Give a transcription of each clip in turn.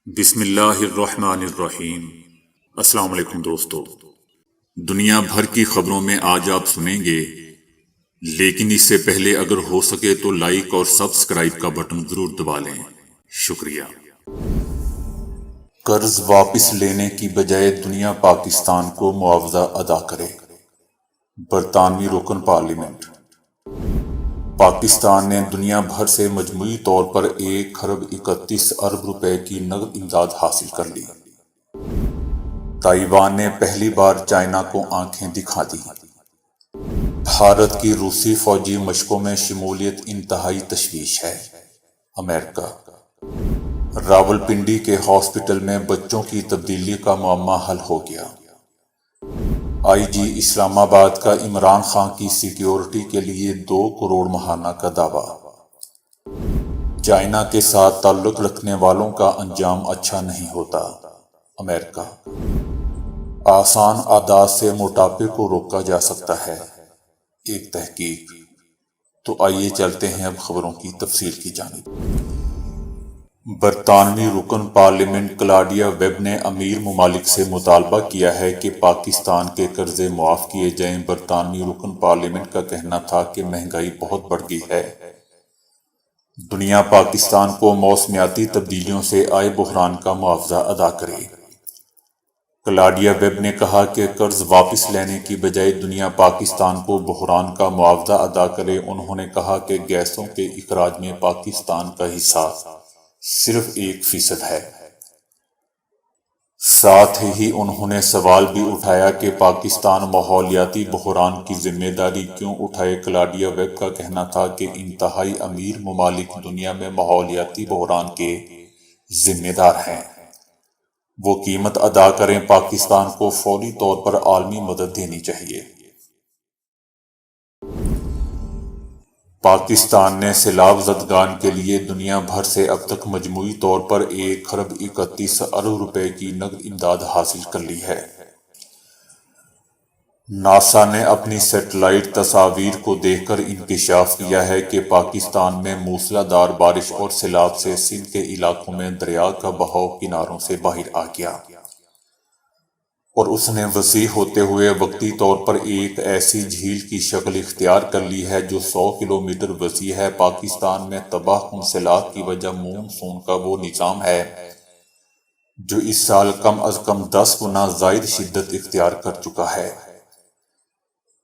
بسم اللہ الرحمن الرحیم۔ السلام علیکم دوستو، دنیا بھر کی خبروں میں آج آپ سنیں گے، لیکن اس سے پہلے اگر ہو سکے تو لائک اور سبسکرائب کا بٹن ضرور دبا لیں۔ شکریہ۔ قرض واپس لینے کی بجائے دنیا پاکستان کو معاوضہ ادا کرے۔ برطانوی رکن پارلیمنٹ۔ پاکستان نے دنیا بھر سے مجموعی طور پر 1.31 ارب روپے کی نقد امداد حاصل کر لی۔ تائیوان نے پہلی بار چائنا کو آنکھیں دکھا دی۔ بھارت کی روسی فوجی مشقوں میں شمولیت انتہائی تشویش ہے۔ امریکہ۔ راولپنڈی کے ہاسپٹل میں بچوں کی تبدیلی کا معمہ حل ہو گیا۔ آئی جی اسلام آباد کا عمران خان کی سیکیورٹی کے لیے 2 کروڑ ماہانہ کا دعویٰ۔ چائنا کے ساتھ تعلق رکھنے والوں کا انجام اچھا نہیں ہوتا۔ امریکہ۔ آسان عادات سے موٹاپے کو روکا جا سکتا ہے، ایک تحقیق۔ تو آئیے چلتے ہیں اب خبروں کی تفصیل کی جانب۔ برطانوی رکن پارلیمنٹ کلاڈیا ویب نے امیر ممالک سے مطالبہ کیا ہے کہ پاکستان کے قرضے معاف کیے جائیں۔ برطانوی رکن پارلیمنٹ کا کہنا تھا کہ مہنگائی بہت بڑھ گئی ہے۔ دنیا پاکستان کو موسمیاتی تبدیلیوں سے آئے بحران کا معاوضہ ادا کرے۔ کلاڈیا ویب نے کہا کہ قرض واپس لینے کی بجائے دنیا پاکستان کو بحران کا معاوضہ ادا کرے۔ انہوں نے کہا کہ گیسوں کے اخراج میں پاکستان کا حصہ صرف 1% ہے۔ ساتھ ہی انہوں نے سوال بھی اٹھایا کہ پاکستان ماحولیاتی بحران کی ذمہ داری کیوں اٹھائے۔ کلاڈیا ویب کا کہنا تھا کہ انتہائی امیر ممالک دنیا میں ماحولیاتی بحران کے ذمہ دار ہیں، وہ قیمت ادا کریں۔ پاکستان کو فوری طور پر عالمی مدد دینی چاہیے۔ پاکستان نے سیلاب زدگان کے لیے دنیا بھر سے اب تک مجموعی طور پر 1.31 ارب روپے کی نقد امداد حاصل کر لی ہے۔ ناسا نے اپنی سیٹلائٹ تصاویر کو دیکھ کر انکشاف کیا ہے کہ پاکستان میں موسلا دھار بارش اور سیلاب سے سندھ کے علاقوں میں دریا کا بہاؤ کناروں سے باہر آ گیا، اور اس نے وسیع ہوتے ہوئے وقتی طور پر ایک ایسی جھیل کی شکل اختیار کر لی ہے جو 100 کلومیٹر وسیع ہے۔ پاکستان میں تباہ کن سیلاب کی وجہ مون کا وہ نظام ہے جو اس سال کم از کم 10 گنا زائد شدت اختیار کر چکا ہے۔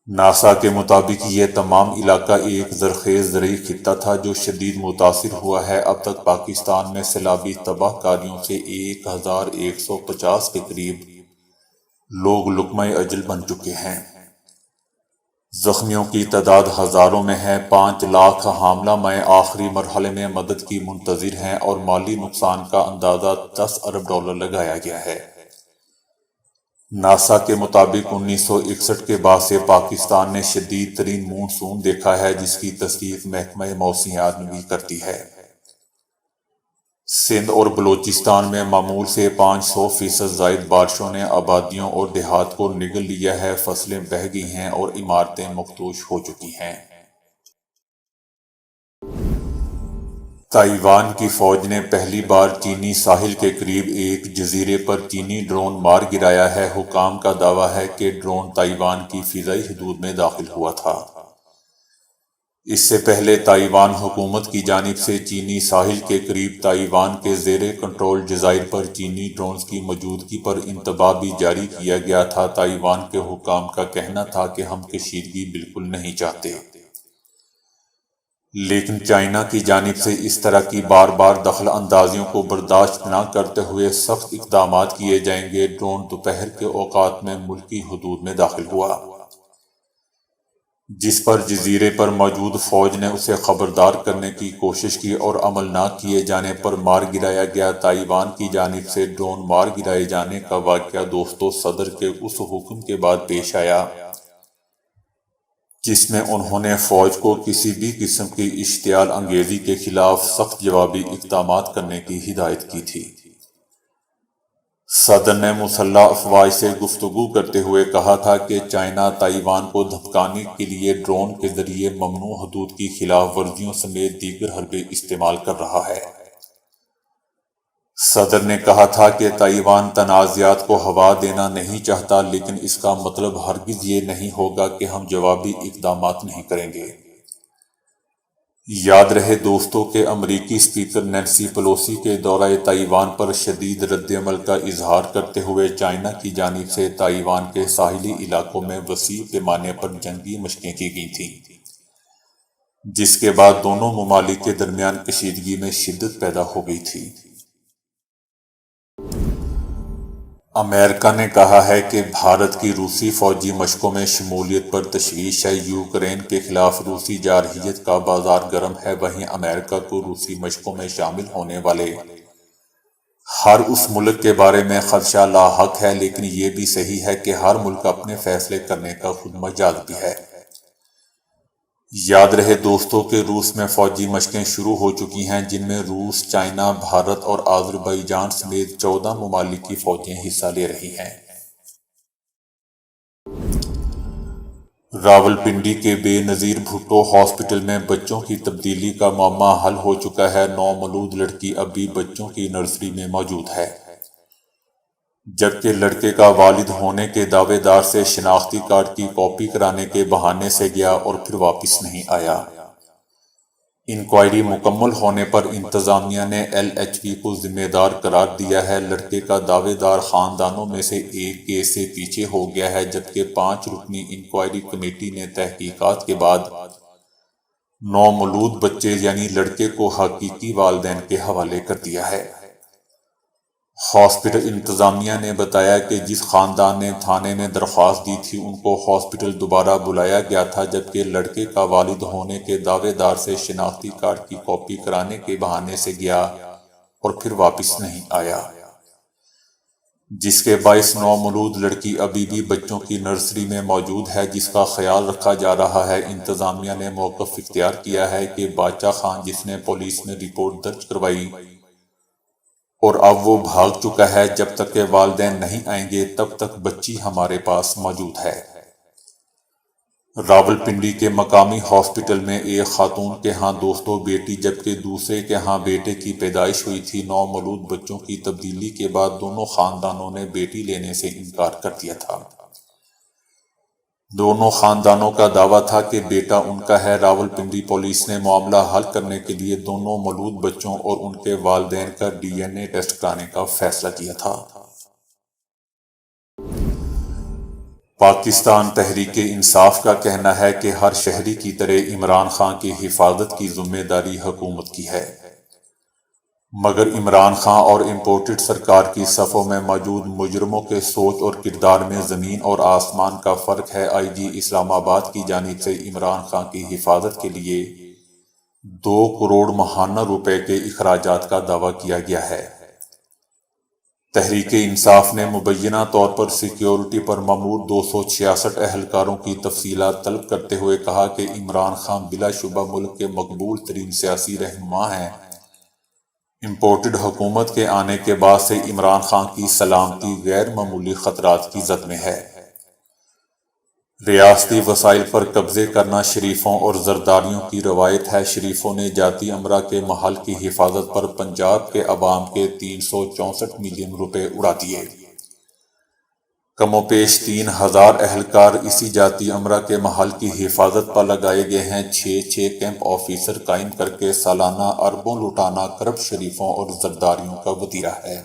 ناسا کے مطابق یہ تمام علاقہ ایک زرخیز زرعی خطہ تھا جو شدید متاثر ہوا ہے۔ اب تک پاکستان میں سیلابی تباہ کاریوں سے 1150 کے قریب لوگ لقمہ اجل بن چکے ہیں۔ زخمیوں کی تعداد ہزاروں میں ہے۔ 5 لاکھ حاملہ مائیں آخری مرحلے میں مدد کی منتظر ہیں اور مالی نقصان کا اندازہ $10 ارب لگایا گیا ہے۔ ناسا کے مطابق 1961 کے بعد سے پاکستان نے شدید ترین مون سون دیکھا ہے، جس کی تصدیق محکمہ موسمیات بھی کرتی ہے۔ سندھ اور بلوچستان میں معمول سے 500% زائد بارشوں نے آبادیوں اور دیہات کو نگل لیا ہے۔ فصلیں بہہ گئی ہیں اور عمارتیں مخدوش ہو چکی ہیں۔ تائیوان کی فوج نے پہلی بار چینی ساحل کے قریب ایک جزیرے پر چینی ڈرون مار گرایا ہے۔ حکام کا دعویٰ ہے کہ ڈرون تائیوان کی فضائی حدود میں داخل ہوا تھا۔ اس سے پہلے تائیوان حکومت کی جانب سے چینی ساحل کے قریب تائیوان کے زیر کنٹرول جزائر پر چینی ڈرونز کی موجودگی پر انتباہ بھی جاری کیا گیا تھا۔ تائیوان کے حکام کا کہنا تھا کہ ہم کشیدگی بالکل نہیں چاہتے، لیکن چائنا کی جانب سے اس طرح کی بار بار دخل اندازیوں کو برداشت نہ کرتے ہوئے سخت اقدامات کیے جائیں گے۔ ڈرون دوپہر کے اوقات میں ملکی حدود میں داخل ہوا، جس پر جزیرے پر موجود فوج نے اسے خبردار کرنے کی کوشش کی اور عمل نہ کیے جانے پر مار گرایا گیا۔ تائیوان کی جانب سے ڈرون مار گرائے جانے کا واقعہ دوستو صدر کے اس حکم کے بعد پیش آیا جس میں انہوں نے فوج کو کسی بھی قسم کی اشتعال انگیزی کے خلاف سخت جوابی اقدامات کرنے کی ہدایت کی تھی۔ صدر نے مسلح افواج سے گفتگو کرتے ہوئے کہا تھا کہ چائنا تائیوان کو دھمکانے کے لیے ڈرون کے ذریعے ممنوع حدود کی خلاف ورزیوں سمیت دیگر حربے استعمال کر رہا ہے۔ صدر نے کہا تھا کہ تائیوان تنازعات کو ہوا دینا نہیں چاہتا، لیکن اس کا مطلب ہرگز یہ نہیں ہوگا کہ ہم جوابی اقدامات نہیں کریں گے۔ یاد رہے دوستو کہ امریکی اسپیکر نینسی پیلوسی کے دورہ تائیوان پر شدید رد عمل کا اظہار کرتے ہوئے چائنا کی جانب سے تائیوان کے ساحلی علاقوں میں وسیع پیمانے پر جنگی مشقیں کی گئی تھیں، جس کے بعد دونوں ممالک کے درمیان کشیدگی میں شدت پیدا ہو گئی تھی۔ امریکہ نے کہا ہے کہ بھارت کی روسی فوجی مشقوں میں شمولیت پر تشویش ہے۔ یوکرین کے خلاف روسی جارحیت کا بازار گرم ہے۔ وہیں امریکہ کو روسی مشقوں میں شامل ہونے والے ہر اس ملک کے بارے میں خدشہ لاحق ہے، لیکن یہ بھی صحیح ہے کہ ہر ملک اپنے فیصلے کرنے کا خود مجاز بھی ہے۔ یاد رہے دوستو کہ روس میں فوجی مشقیں شروع ہو چکی ہیں، جن میں روس، چائنا، بھارت اور آذربائیجان سمیت 14 ممالک کی فوجیں حصہ لے رہی ہیں۔ راولپنڈی کے بے نظیر بھٹو ہاسپٹل میں بچوں کی تبدیلی کا معمہ حل ہو چکا ہے۔ نومولود لڑکی اب بھی بچوں کی نرسری میں موجود ہے، جبکہ لڑکے کا والد ہونے کے دعوے دار سے شناختی کارڈ کی کاپی کرانے کے بہانے سے گیا اور پھر واپس نہیں آیا۔ انکوائری مکمل ہونے پر انتظامیہ نے ایل ایچ پی کو ذمہ دار قرار دیا ہے۔ لڑکے کا دعوے دار خاندانوں میں سے ایک کیس سے پیچھے ہو گیا ہے، جبکہ 5 رکنی انکوائری کمیٹی نے تحقیقات کے بعد نومولود بچے یعنی لڑکے کو حقیقی والدین کے حوالے کر دیا ہے۔ ہاسپٹل انتظامیہ نے بتایا کہ جس خاندان نے تھانے میں درخواست دی تھی، ان کو ہاسپٹل دوبارہ بلایا گیا تھا، جبکہ لڑکے کا والد ہونے کے دعوے دار سے شناختی کارڈ کی کاپی کرانے کے بہانے سے گیا اور پھر واپس نہیں آیا، جس کے باعث نومولود لڑکی ابھی بھی بچوں کی نرسری میں موجود ہے، جس کا خیال رکھا جا رہا ہے۔ انتظامیہ نے موقف اختیار کیا ہے کہ باچا خان، جس نے پولیس میں رپورٹ درج کروائی اور اب وہ بھاگ چکا ہے، جب تک کہ والدین نہیں آئیں گے تب تک بچی ہمارے پاس موجود ہے۔ راولپنڈی کے مقامی ہاسپٹل میں ایک خاتون کے ہاں دوستو بیٹی جبکہ دوسرے کے ہاں بیٹے کی پیدائش ہوئی تھی۔ نومولود بچوں کی تبدیلی کے بعد دونوں خاندانوں نے بیٹی لینے سے انکار کر دیا تھا۔ دونوں خاندانوں کا دعویٰ تھا کہ بیٹا ان کا ہے۔ راولپنڈی پولیس نے معاملہ حل کرنے کے لیے دونوں مولود بچوں اور ان کے والدین کا ڈی این اے ٹیسٹ کرانے کا فیصلہ کیا تھا۔ پاکستان تحریک انصاف کا کہنا ہے کہ ہر شہری کی طرح عمران خان کی حفاظت کی ذمہ داری حکومت کی ہے، مگر عمران خان اور امپورٹڈ سرکار کی صفوں میں موجود مجرموں کے سوچ اور کردار میں زمین اور آسمان کا فرق ہے۔ آئی جی اسلام آباد کی جانب سے عمران خان کی حفاظت کے لیے 2 کروڑ ماہانہ روپے کے اخراجات کا دعویٰ کیا گیا ہے۔ تحریک انصاف نے مبینہ طور پر سیکیورٹی پر مامور 266 اہلکاروں کی تفصیلات طلب کرتے ہوئے کہا کہ عمران خان بلا شبہ ملک کے مقبول ترین سیاسی رہنما ہیں۔ امپورٹڈ حکومت کے آنے کے بعد سے عمران خان کی سلامتی غیر معمولی خطرات کی زد میں ہے۔ ریاستی وسائل پر قبضے کرنا شریفوں اور زرداریوں کی روایت ہے۔ شریفوں نے جاتی امرا کے محل کی حفاظت پر پنجاب کے عوام کے 364 ملین روپے اڑا دیے۔ کم و بیش 3000 اہلکار اسی جاتی امرا کے محل کی حفاظت پر لگائے گئے ہیں۔ 6 کیمپ آفیسر قائم کر کے سالانہ اربوں لٹانا کرپٹ شریفوں اور زرداریوں کا وتیرہ ہے۔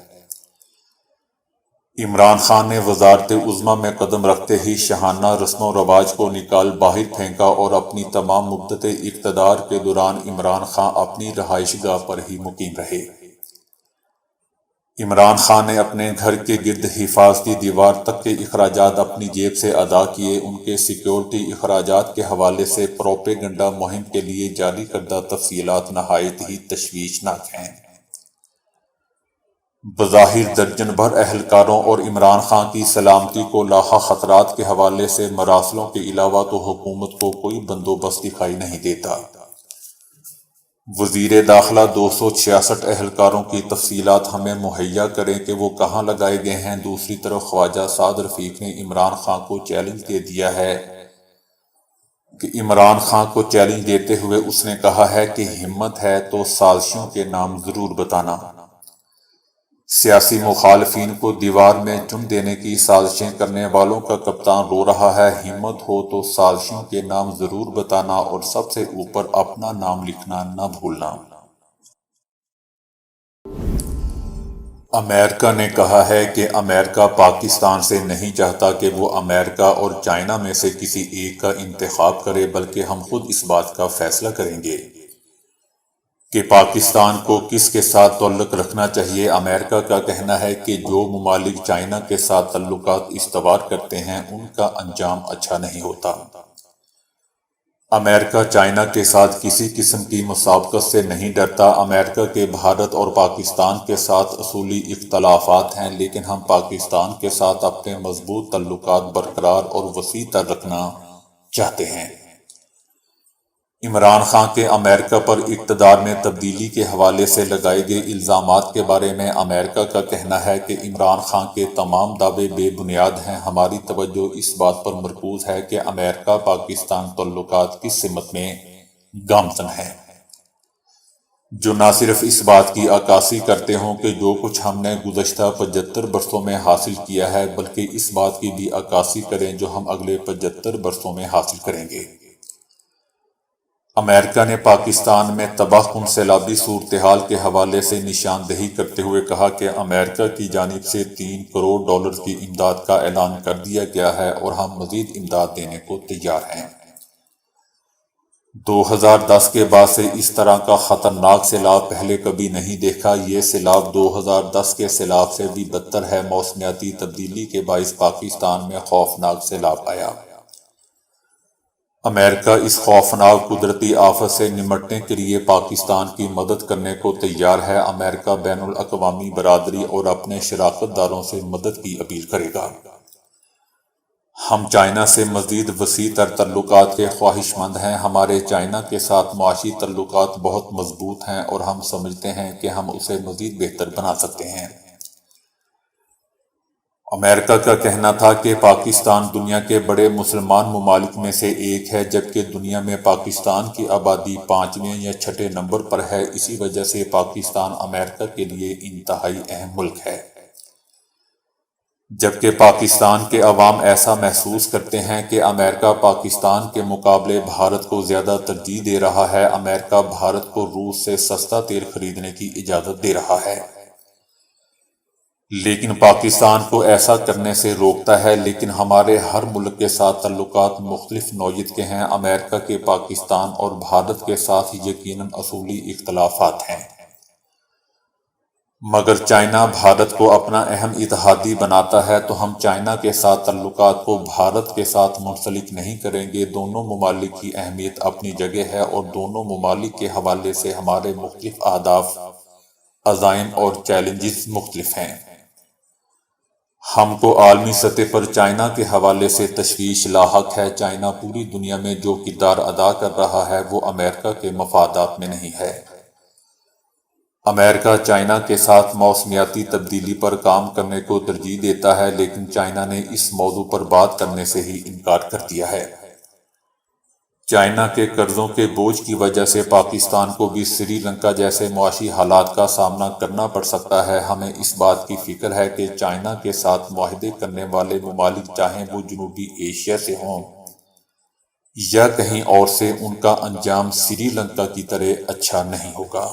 عمران خان نے وزارت عظمیٰ میں قدم رکھتے ہی شاہانہ رسم و رواج کو نکال باہر پھینکا اور اپنی تمام مدت اقتدار کے دوران عمران خان اپنی رہائش گاہ پر ہی مقیم رہے۔ عمران خان نے اپنے گھر کے گرد حفاظتی دیوار تک کے اخراجات اپنی جیب سے ادا کیے۔ ان کے سیکیورٹی اخراجات کے حوالے سے پروپیگنڈا مہم کے لیے جاری کردہ تفصیلات نہایت ہی تشویشناک ہیں۔ بظاہر درجن بھر اہلکاروں اور عمران خان کی سلامتی کو لاحق خطرات کے حوالے سے مراسلوں کے علاوہ تو حکومت کو کوئی بندوبست دکھائی نہیں دیتا۔ وزیر داخلہ 266 اہلکاروں کی تفصیلات ہمیں مہیا کریں کہ وہ کہاں لگائے گئے ہیں۔ دوسری طرف خواجہ سعد رفیق نے عمران خان کو چیلنج دے دیا ہے کہ عمران خان کو چیلنج دیتے ہوئے اس نے کہا ہے کہ ہمت ہے تو سازشوں کے نام ضرور بتانا۔ سیاسی مخالفین کو دیوار میں چن دینے کی سازشیں کرنے والوں کا کپتان رو رہا ہے، ہمت ہو تو سازشوں کے نام ضرور بتانا اور سب سے اوپر اپنا نام لکھنا نہ بھولنا۔ امریکہ نے کہا ہے کہ امریکہ پاکستان سے نہیں چاہتا کہ وہ امریکہ اور چائنا میں سے کسی ایک کا انتخاب کرے، بلکہ ہم خود اس بات کا فیصلہ کریں گے کہ پاکستان کو کس کے ساتھ تعلق رکھنا چاہیے۔ امریکہ کا کہنا ہے کہ جو ممالک چائنا کے ساتھ تعلقات استوار کرتے ہیں ان کا انجام اچھا نہیں ہوتا۔ امریکہ چائنا کے ساتھ کسی قسم کی مسابقت سے نہیں ڈرتا۔ امریکہ کے بھارت اور پاکستان کے ساتھ اصولی اختلافات ہیں، لیکن ہم پاکستان کے ساتھ اپنے مضبوط تعلقات برقرار اور وسیع تر رکھنا چاہتے ہیں۔ عمران خان کے امریکہ پر اقتدار میں تبدیلی کے حوالے سے لگائے گئے الزامات کے بارے میں امریکہ کا کہنا ہے کہ عمران خان کے تمام دعوے بے بنیاد ہیں۔ ہماری توجہ اس بات پر مرکوز ہے کہ امریکہ پاکستان تعلقات کس سمت میں گامزن ہیں، جو نہ صرف اس بات کی عکاسی کرتے ہوں کہ جو کچھ ہم نے گزشتہ 75 برسوں میں حاصل کیا ہے، بلکہ اس بات کی بھی عکاسی کریں جو ہم اگلے 75 برسوں میں حاصل کریں گے۔ امریکہ نے پاکستان میں تباہ کن سیلابی صورتحال کے حوالے سے نشاندہی کرتے ہوئے کہا کہ امریکہ کی جانب سے $3 کروڑ کی امداد کا اعلان کر دیا گیا ہے اور ہم مزید امداد دینے کو تیار ہیں۔ 2010 کے بعد سے اس طرح کا خطرناک سیلاب پہلے کبھی نہیں دیکھا۔ یہ سیلاب 2010 کے سیلاب سے بھی بدتر ہے۔ موسمیاتی تبدیلی کے باعث پاکستان میں خوفناک سیلاب آیا۔ امریکہ اس خوفناک قدرتی آفت سے نمٹنے کے لیے پاکستان کی مدد کرنے کو تیار ہے۔ امریکہ بین الاقوامی برادری اور اپنے شراکت داروں سے مدد کی اپیل کرے گا۔ ہم چائنا سے مزید وسیع تر تعلقات کے خواہش مند ہیں۔ ہمارے چائنا کے ساتھ معاشی تعلقات بہت مضبوط ہیں اور ہم سمجھتے ہیں کہ ہم اسے مزید بہتر بنا سکتے ہیں۔ امریکہ کا کہنا تھا کہ پاکستان دنیا کے بڑے مسلمان ممالک میں سے ایک ہے، جبکہ دنیا میں پاکستان کی آبادی 5ویں یا 6 نمبر پر ہے۔ اسی وجہ سے پاکستان امریکہ کے لیے انتہائی اہم ملک ہے۔ جبکہ پاکستان کے عوام ایسا محسوس کرتے ہیں کہ امریکہ پاکستان کے مقابلے بھارت کو زیادہ ترجیح دے رہا ہے۔ امریکہ بھارت کو روس سے سستا تیل خریدنے کی اجازت دے رہا ہے، لیکن پاکستان کو ایسا کرنے سے روکتا ہے۔ لیکن ہمارے ہر ملک کے ساتھ تعلقات مختلف نوعیت کے ہیں۔ امریکہ کے پاکستان اور بھارت کے ساتھ یقیناً اصولی اختلافات ہیں، مگر چائنا بھارت کو اپنا اہم اتحادی بناتا ہے، تو ہم چائنا کے ساتھ تعلقات کو بھارت کے ساتھ منسلک نہیں کریں گے۔ دونوں ممالک کی اہمیت اپنی جگہ ہے اور دونوں ممالک کے حوالے سے ہمارے مختلف اہداف، عزائم اور چیلنجز مختلف ہیں۔ ہم کو عالمی سطح پر چائنا کے حوالے سے تشویش لاحق ہے۔ چائنا پوری دنیا میں جو کردار ادا کر رہا ہے وہ امریکہ کے مفادات میں نہیں ہے۔ امریکہ چائنا کے ساتھ موسمیاتی تبدیلی پر کام کرنے کو ترجیح دیتا ہے، لیکن چائنا نے اس موضوع پر بات کرنے سے ہی انکار کر دیا ہے۔ چائنا کے قرضوں کے بوجھ کی وجہ سے پاکستان کو بھی سری لنکا جیسے معاشی حالات کا سامنا کرنا پڑ سکتا ہے۔ ہمیں اس بات کی فکر ہے کہ چائنا کے ساتھ معاہدے کرنے والے ممالک، چاہے وہ جنوبی ایشیا سے ہوں یا کہیں اور سے، ان کا انجام سری لنکا کی طرح اچھا نہیں ہوگا۔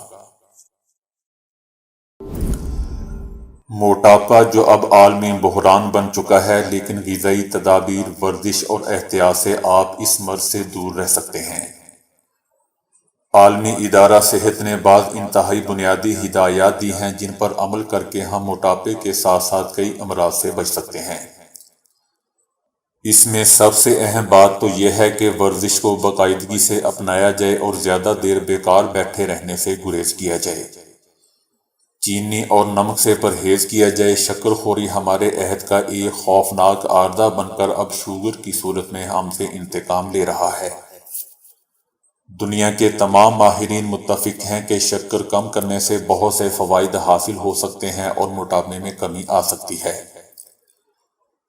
موٹاپا جو اب عالمی بحران بن چکا ہے، لیکن غذائی تدابیر، ورزش اور احتیاط سے آپ اس مرض سے دور رہ سکتے ہیں۔ عالمی ادارہ صحت نے بعض انتہائی بنیادی ہدایات دی ہیں جن پر عمل کر کے ہم موٹاپے کے ساتھ ساتھ کئی امراض سے بچ سکتے ہیں۔ اس میں سب سے اہم بات تو یہ ہے کہ ورزش کو باقاعدگی سے اپنایا جائے اور زیادہ دیر بیکار بیٹھے رہنے سے گریز کیا جائے۔ چینی اور نمک سے پرہیز کیا جائے۔ شکر خوری ہمارے عہد کا ایک خوفناک آردہ بن کر اب شوگر کی صورت میں ہم سے انتقام لے رہا ہے۔ دنیا کے تمام ماہرین متفق ہیں کہ شکر کم کرنے سے بہت سے فوائد حاصل ہو سکتے ہیں اور موٹاپے میں کمی آ سکتی ہے۔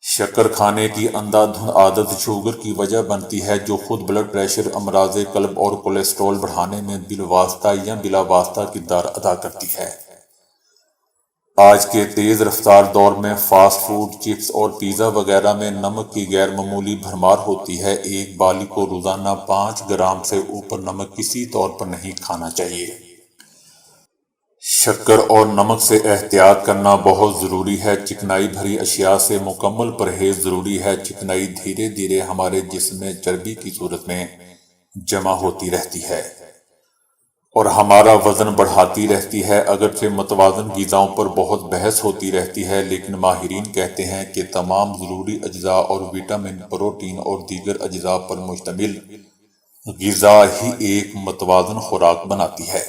شکر کھانے کی اندھا دھند عادت شوگر کی وجہ بنتی ہے، جو خود بلڈ پریشر، امراض قلب اور کولیسٹرول بڑھانے میں بالواسطہ یا بلا واسطہ کردار ادا کرتی ہے۔ آج کے تیز رفتار دور میں فاسٹ فوڈ، چپس اور پیزا وغیرہ میں نمک کی غیر معمولی بھرمار ہوتی ہے۔ ایک بالغ کو روزانہ 5 گرام سے اوپر نمک کسی طور پر نہیں کھانا چاہیے۔ شکر اور نمک سے احتیاط کرنا بہت ضروری ہے۔ چکنائی بھری اشیاء سے مکمل پرہیز ضروری ہے۔ چکنائی دھیرے دھیرے ہمارے جسم میں چربی کی صورت میں جمع ہوتی رہتی ہے اور ہمارا وزن بڑھاتی رہتی ہے۔ اگرچہ متوازن غذاؤں پر بہت بحث ہوتی رہتی ہے، لیکن ماہرین کہتے ہیں کہ تمام ضروری اجزاء اور وٹامن، پروٹین اور دیگر اجزاء پر مشتمل غذا ہی ایک متوازن خوراک بناتی ہے۔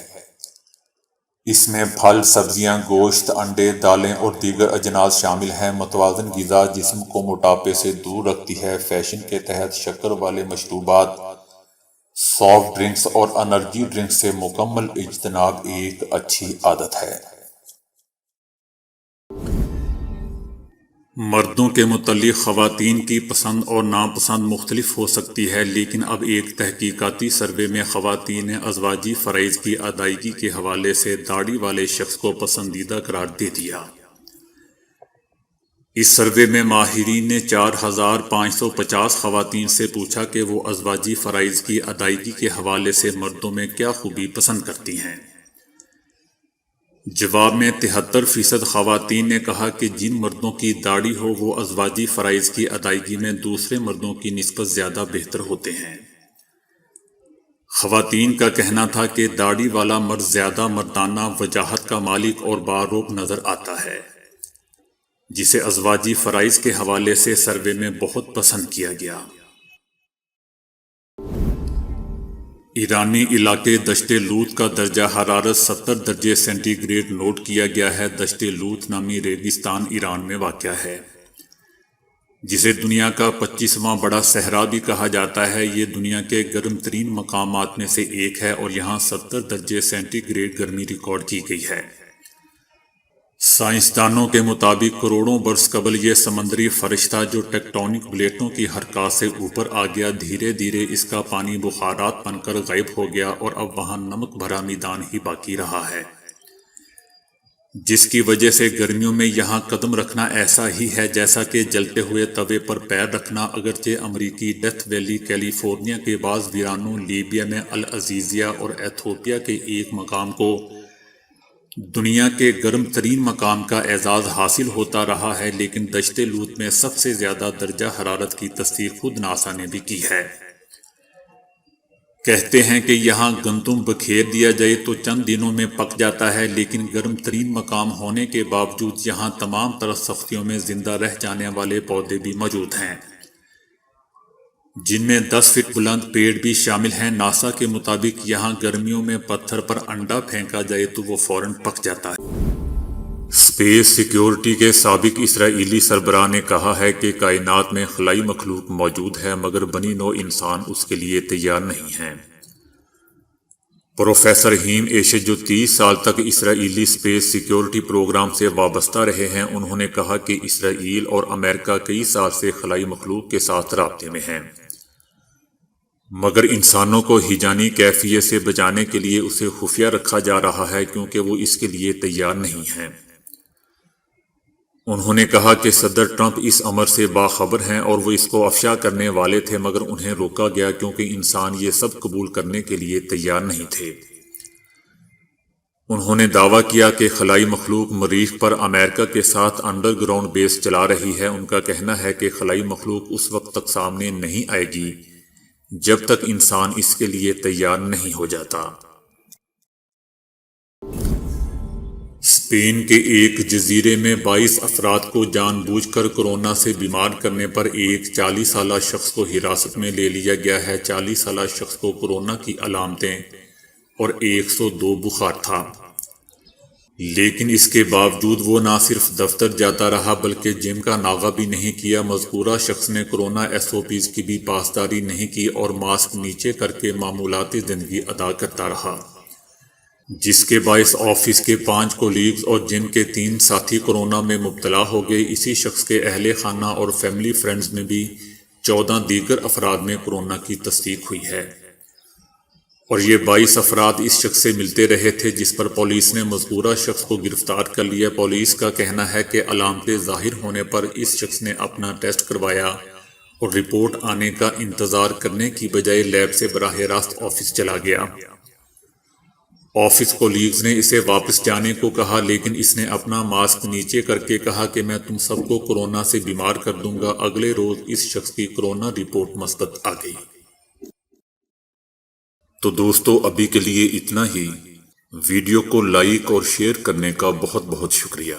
اس میں پھل، سبزیاں، گوشت، انڈے، دالیں اور دیگر اجناس شامل ہیں۔ متوازن غذا جسم کو موٹاپے سے دور رکھتی ہے۔ فیشن کے تحت شکر والے مشروبات، سافٹ ڈرنکس اور انرجی ڈرنکس سے مکمل اجتناب ایک اچھی عادت ہے۔ مردوں کے متعلق خواتین کی پسند اور ناپسند مختلف ہو سکتی ہے، لیکن اب ایک تحقیقاتی سروے میں خواتین نے ازواجی فرائض کی ادائیگی کے حوالے سے داڑھی والے شخص کو پسندیدہ قرار دے دیا۔ اس سروے میں ماہرین نے 4550 خواتین سے پوچھا کہ وہ ازواجی فرائض کی ادائیگی کے حوالے سے مردوں میں کیا خوبی پسند کرتی ہیں۔ جواب میں 73% خواتین نے کہا کہ جن مردوں کی داڑھی ہو وہ ازواجی فرائض کی ادائیگی میں دوسرے مردوں کی نسبت زیادہ بہتر ہوتے ہیں۔ خواتین کا کہنا تھا کہ داڑھی والا مرد زیادہ مردانہ وجاہت کا مالک اور باروق نظر آتا ہے، جسے ازواجی فرائض کے حوالے سے سروے میں بہت پسند کیا گیا۔ ایرانی علاقے دشت لوت کا درجہ حرارت 70 درجے سینٹی گریڈ نوٹ کیا گیا ہے۔ دشت لوت نامی ریگستان ایران میں واقع ہے، جسے دنیا کا 25واں بڑا صحرا بھی کہا جاتا ہے۔ یہ دنیا کے گرم ترین مقامات میں سے ایک ہے اور یہاں 70 درجے سینٹی گریڈ گرمی ریکارڈ کی گئی ہے۔ سائنسدانوں کے مطابق کروڑوں برس قبل یہ سمندری فرش تھا جو ٹیکٹونک پلیٹوں کی حرکات سے اوپر آ گیا۔ دھیرے دھیرے اس کا پانی بخارات بن کر غائب ہو گیا اور اب وہاں نمک بھرا میدان ہی باقی رہا ہے، جس کی وجہ سے گرمیوں میں یہاں قدم رکھنا ایسا ہی ہے جیسا کہ جلتے ہوئے توے پر پیر رکھنا۔ اگرچہ امریکی ڈیتھ ویلی، کیلیفورنیا کے بعض ویرانوں، لیبیا میں العزیزیہ اور ایتھوپیا کے ایک مقام کو دنیا کے گرم ترین مقام کا اعزاز حاصل ہوتا رہا ہے، لیکن دشت لوت میں سب سے زیادہ درجہ حرارت کی تصدیق خود ناسا نے بھی کی ہے۔ کہتے ہیں کہ یہاں گندم بکھیر دیا جائے تو چند دنوں میں پک جاتا ہے، لیکن گرم ترین مقام ہونے کے باوجود یہاں تمام طرح سختیوں میں زندہ رہ جانے والے پودے بھی موجود ہیں، جن میں 10 فٹ بلند پیڑ بھی شامل ہیں۔ ناسا کے مطابق یہاں گرمیوں میں پتھر پر انڈا پھینکا جائے تو وہ فوراً پک جاتا ہے۔ اسپیس سیکیورٹی کے سابق اسرائیلی سربراہ نے کہا ہے کہ کائنات میں خلائی مخلوق موجود ہے مگر بنی نوع انسان اس کے لیے تیار نہیں ہیں۔ پروفیسر ہیم ایشج جو 30 سال تک اسرائیلی اسپیس سیکیورٹی پروگرام سے وابستہ رہے ہیں، انہوں نے کہا کہ اسرائیل اور امریکہ کئی سال سے خلائی مخلوق کے ساتھ رابطے میں ہیں، مگر انسانوں کو ہیجانی کیفیت سے بچانے کے لیے اسے خفیہ رکھا جا رہا ہے کیونکہ وہ اس کے لیے تیار نہیں ہیں۔ انہوں نے کہا کہ صدر ٹرمپ اس امر سے باخبر ہیں اور وہ اس کو افشا کرنے والے تھے مگر انہیں روکا گیا کیونکہ انسان یہ سب قبول کرنے کے لیے تیار نہیں تھے۔ انہوں نے دعویٰ کیا کہ خلائی مخلوق مریخ پر امریکہ کے ساتھ انڈر گراؤنڈ بیس چلا رہی ہے۔ ان کا کہنا ہے کہ خلائی مخلوق اس وقت تک سامنے نہیں آئے گی جب تک انسان اس کے لیے تیار نہیں ہو جاتا۔ اسپین کے ایک جزیرے میں 22 افراد کو جان بوجھ کر کورونا سے بیمار کرنے پر ایک 40 سالہ شخص کو حراست میں لے لیا گیا ہے۔ 40 سالہ شخص کو کورونا کی علامتیں اور 102 بخار تھا، لیکن اس کے باوجود وہ نہ صرف دفتر جاتا رہا بلکہ جم کا ناغہ بھی نہیں کیا۔ مذکورہ شخص نے کورونا SOPs کی بھی پاسداری نہیں کی اور ماسک نیچے کر کے معمولاتی زندگی ادا کرتا رہا، جس کے باعث آفس کے 5 کولیگز اور جن کے 3 ساتھی کورونا میں مبتلا ہو گئے۔ اسی شخص کے اہل خانہ اور فیملی فرینڈز میں بھی 14 دیگر افراد میں کورونا کی تصدیق ہوئی ہے۔ اور یہ 22 افراد اس شخص سے ملتے رہے تھے جس پر پولیس نے مذکورہ شخص کو گرفتار کر لیا۔ پولیس کا کہنا ہے کہ علامتیں ظاہر ہونے پر اس شخص نے اپنا ٹیسٹ کروایا اور رپورٹ آنے کا انتظار کرنے کی بجائے لیب سے براہ راست آفس چلا گیا۔ آفس کولیگز نے اسے واپس جانے کو کہا لیکن اس نے اپنا ماسک نیچے کر کے کہا کہ میں تم سب کو کورونا سے بیمار کر دوں گا۔ اگلے روز اس شخص کی کورونا رپورٹ مثبت آ گئی۔ تو دوستو ابھی کے لیے اتنا ہی۔ ویڈیو کو لائک اور شیئر کرنے کا بہت بہت شکریہ۔